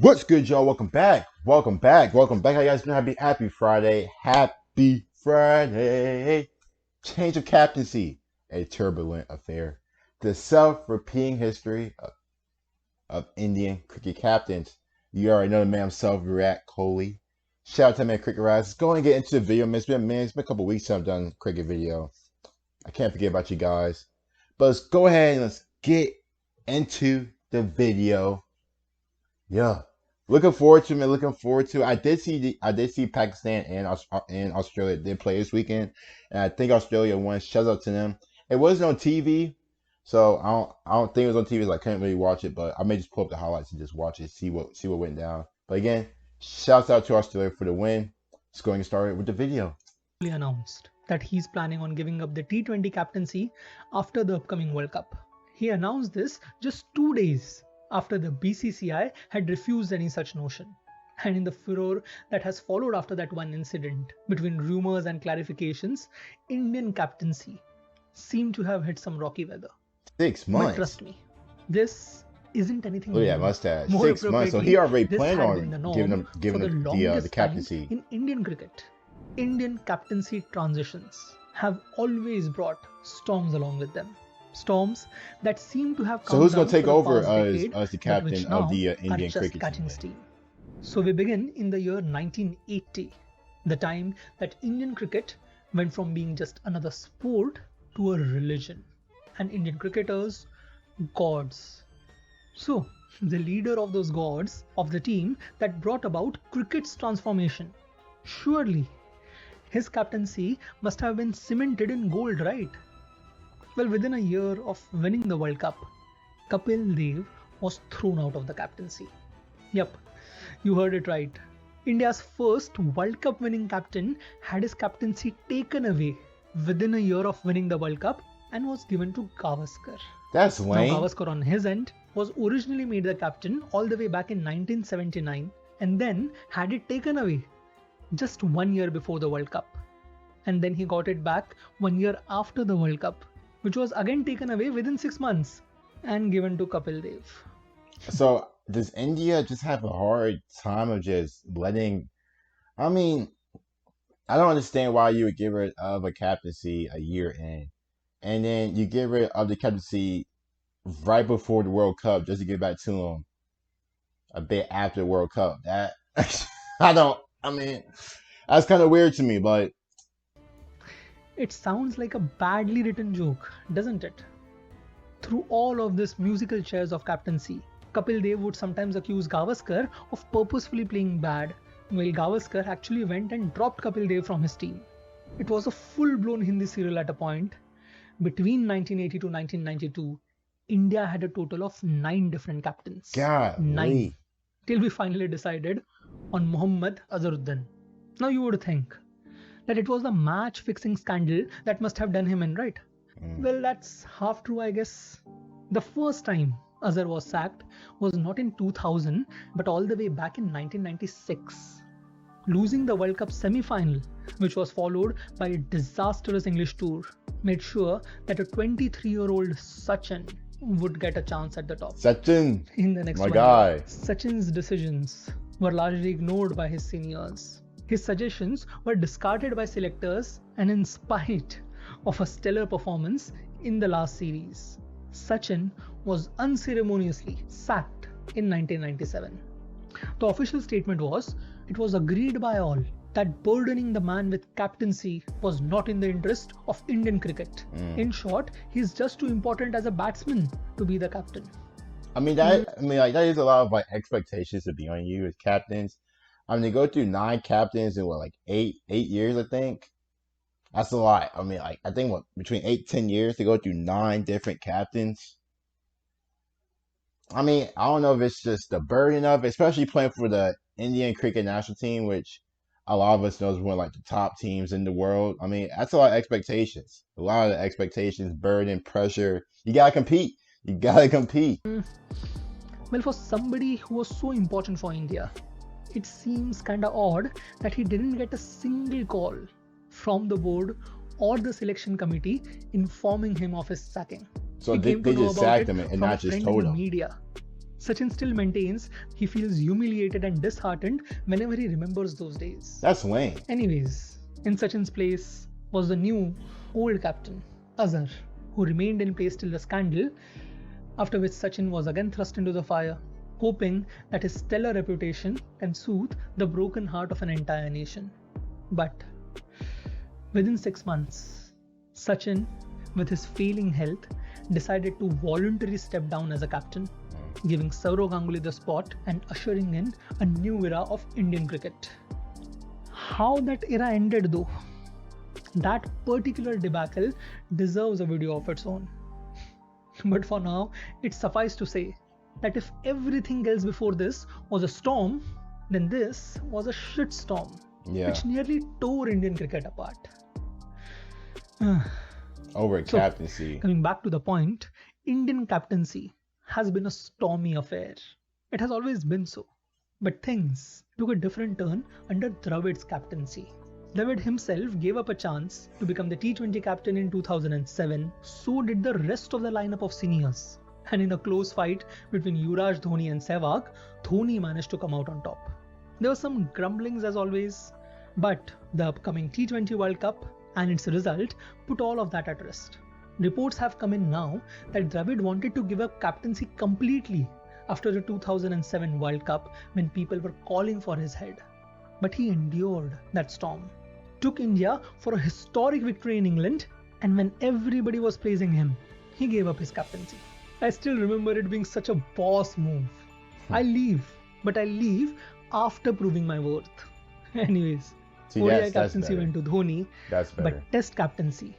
What's good, y'all? Welcome back. How you guys doing? Happy Friday. Happy Friday. Change of Captaincy. A turbulent affair. The self-repeating history of Indian cricket captains. You already know the man himself, Virat Kohli. Shout out to my cricket rise. Let's go and get into the video. It's been a couple weeks since I've done a cricket video. I can't forget about you guys. But let's go ahead and let's get into the video. Yeah. Looking forward to it. I did see Pakistan and Australia did play this weekend, and I think Australia won. Shout out to them. It wasn't on TV, so I don't think it was on TV. So I couldn't really watch it, but I may just pull up the highlights and just watch it, see what went down. But again, shouts out to Australia for the win. Let's go and get started with the video. Announced that he's planning on giving up the T20 captaincy after the upcoming World Cup. He announced this just 2 days after the BCCI had refused any such notion. And in the furor that has followed after that one incident, between rumors and clarifications, Indian captaincy seemed to have hit some rocky weather. 6 months. But trust me, this isn't anything new. Oh yeah, mustache. 6 months. So he already planned on giving the captaincy. In Indian cricket, Indian captaincy transitions have always brought storms along with them. Storms that seem to have come. So who's going to take over as the captain of the Indian cricket team? So we begin in the year 1980, the time that Indian cricket went from being just another sport to a religion, and Indian cricketers, gods. So the leader of those gods of the team that brought about cricket's transformation, surely his captaincy must have been cemented in gold, right? Well, within a year of winning the World Cup, Kapil Dev was thrown out of the captaincy. Yep, you heard it right. India's first World Cup winning captain had his captaincy taken away within a year of winning the World Cup and was given to Gavaskar. That's lame. Now, Gavaskar on his end was originally made the captain all the way back in 1979 and then had it taken away just 1 year before the World Cup. And then he got it back 1 year after the World Cup, which was again taken away within 6 months and given to Kapil Dev. So does India just have a hard time of just letting... I mean, I don't understand why you would get rid of a captaincy a year in, and then you get rid of the captaincy right before the World Cup just to get back to him a bit after the World Cup. That that's kind of weird to me, but it sounds like a badly written joke, doesn't it? Through all of this musical chairs of captaincy, Kapil Dev would sometimes accuse Gavaskar of purposefully playing bad, while Gavaskar actually went and dropped Kapil Dev from his team. It was a full-blown Hindi serial at a point. Between 1980 to 1992, India had a total of 9 different captains. God, 9. Till we finally decided on Mohammad Azharuddin. Now you would think that it was the match-fixing scandal that must have done him in, right? Well, that's half true, I guess. The first time Azhar was sacked was not in 2000, but all the way back in 1996. Losing the World Cup semi-final, which was followed by a disastrous English tour, made sure that a 23-year-old Sachin would get a chance at the top. Sachin, in the next my guy. Year, Sachin's decisions were largely ignored by his seniors. His suggestions were discarded by selectors, and in spite of a stellar performance in the last series, Sachin was unceremoniously sacked in 1997. The official statement was, it was agreed by all that burdening the man with captaincy was not in the interest of Indian cricket. In short, he's just too important as a batsman to be the captain. That is a lot of expectations to be on you as captains. They go through 9 captains in 8 years, I think. That's a lot. I think between 8 and 10 years to go through 9 different captains. I don't know if it's just the burden of it, especially playing for the Indian cricket national team, which a lot of us know is one of the top teams in the world. That's a lot of expectations. A lot of expectations, burden, pressure. You gotta compete. Well, for somebody who was so important for India, it seems kinda odd that he didn't get a single call from the board or the selection committee informing him of his sacking. So they just sacked him and not just told him. Media. Sachin still maintains he feels humiliated and disheartened whenever he remembers those days. That's lame. Anyways, in Sachin's place was the new, old captain, Azhar, who remained in place till the scandal, after which Sachin was again thrust into the fire, hoping that his stellar reputation can soothe the broken heart of an entire nation. But within 6 months, Sachin, with his failing health, decided to voluntarily step down as a captain, giving Sourav Ganguly the spot and ushering in a new era of Indian cricket. How that era ended though, that particular debacle deserves a video of its own. But for now, it suffices to say that if everything else before this was a storm, then this was a shitstorm, which nearly tore Indian cricket apart. Over captaincy. Coming back to the point, Indian captaincy has been a stormy affair. It has always been so. But things took a different turn under Dravid's captaincy. Dravid himself gave up a chance to become the T20 captain in 2007. So did the rest of the lineup of seniors. And in a close fight between Yuvraj Dhoni and Sehwag, Dhoni managed to come out on top. There were some grumblings as always, but the upcoming T20 World Cup and its result put all of that at rest. Reports have come in now that Dravid wanted to give up captaincy completely after the 2007 World Cup when people were calling for his head. But he endured that storm, took India for a historic victory in England, and when everybody was praising him, he gave up his captaincy. I still remember it being such a boss move. I leave, but I leave after proving my worth. Anyways, ODI captaincy went to Dhoni, but Test captaincy,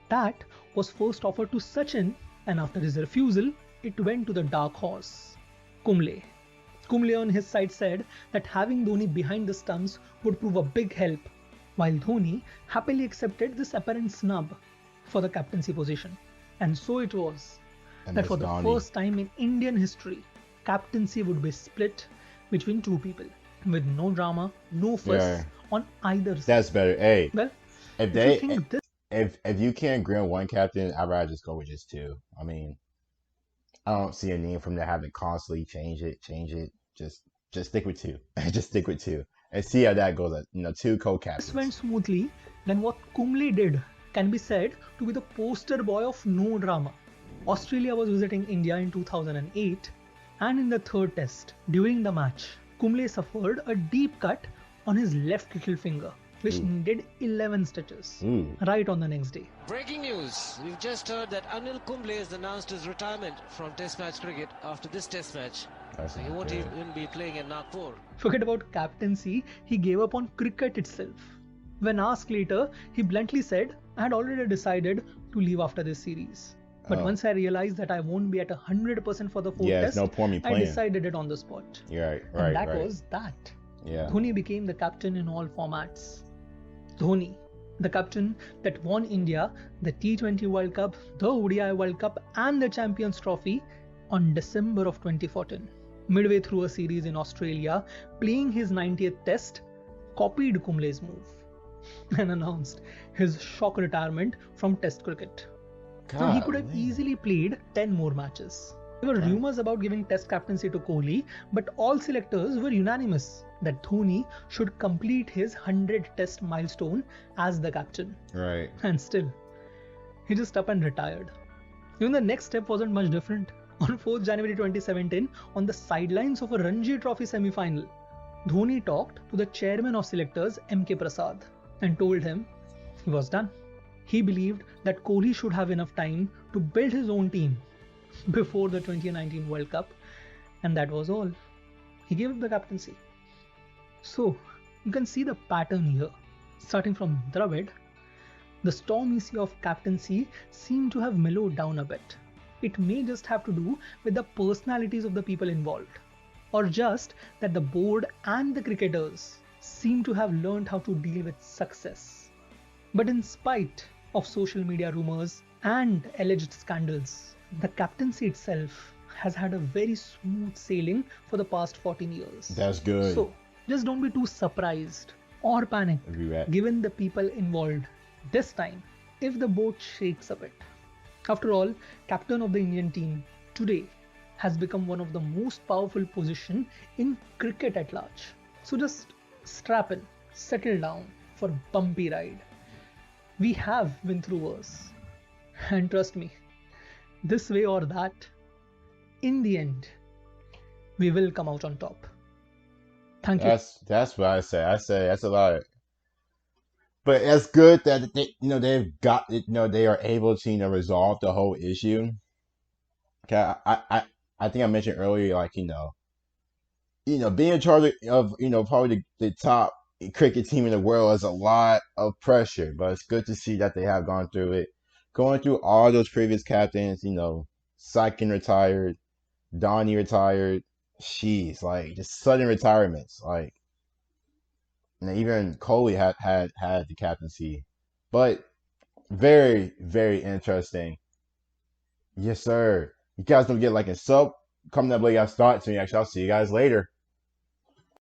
that was first offered to Sachin, and after his refusal, it went to the dark horse, Kumble. Kumble on his side said that having Dhoni behind the stumps would prove a big help, while Dhoni happily accepted this apparent snub for the captaincy position. And so it was that for the first time in Indian history, captaincy would be split between two people, with no drama, no fuss on either side. That's better. Hey, well, if you can't agree on one captain, I'd rather just go with just two. I mean, I don't see a need for them to have to constantly change it. Just stick with two. Just stick with two and see how that goes. Two co-captains. This went smoothly. Then what Kumble did can be said to be the poster boy of no drama. Australia was visiting India in 2008, and in the third test, during the match, Kumble suffered a deep cut on his left little finger, which needed 11 stitches right on the next day. Breaking news. We've just heard that Anil Kumble has announced his retirement from Test match cricket after this Test match. So he won't even be playing at Nagpur. Forget about captaincy, he gave up on cricket itself. When asked later, he bluntly said, I had already decided to leave after this series. But once I realized that I won't be at 100% for the fourth test, no point me playing. I decided it on the spot. Right. And that was that. Dhoni became the captain in all formats. Dhoni, the captain that won India the T20 World Cup, the ODI World Cup and the Champions Trophy on December of 2014. Midway through a series in Australia, playing his 90th test, copied Kumble's move and announced his shock retirement from Test cricket. So he could have easily played 10 more matches. There were rumors about giving Test captaincy to Kohli, but all selectors were unanimous that Dhoni should complete his 100 Test milestone as the captain. Right. And still, he just up and retired. Even the next step wasn't much different. On 4th January 2017, on the sidelines of a Ranji Trophy semi-final, Dhoni talked to the chairman of selectors, M.K. Prasad, and told him he was done. He believed that Kohli should have enough time to build his own team before the 2019 World Cup, and that was all. He gave up the captaincy. So, you can see the pattern here. Starting from Dravid, the stormy sea of captaincy seemed to have mellowed down a bit. It may just have to do with the personalities of the people involved, or just that the board and the cricketers seem to have learned how to deal with success. But in spite of social media rumors and alleged scandals, the captaincy itself has had a very smooth sailing for the past 14 years. That's good. So, just don't be too surprised or panicked given the people involved this time if the boat shakes a bit. After all, captain of the Indian team today has become one of the most powerful positions in cricket at large. So just strap in, settle down for a bumpy ride. We have been through worse. And trust me, this way or that, in the end, we will come out on top. Thank you. That's what I say. I say that's a lot. But it's good that they've got they are able to resolve the whole issue. Okay, I think I mentioned earlier, like being in charge of probably the top cricket team in the world is a lot of pressure, but it's good to see that they have gone through it, going through all those previous captains. Sachin retired, Dhoni retired. Jeez, like just sudden retirements, like. And even Coley had the captaincy, but very, very interesting. Yes, sir. You guys don't get like a sub. Coming up late, I start. So actually, I'll see you guys later.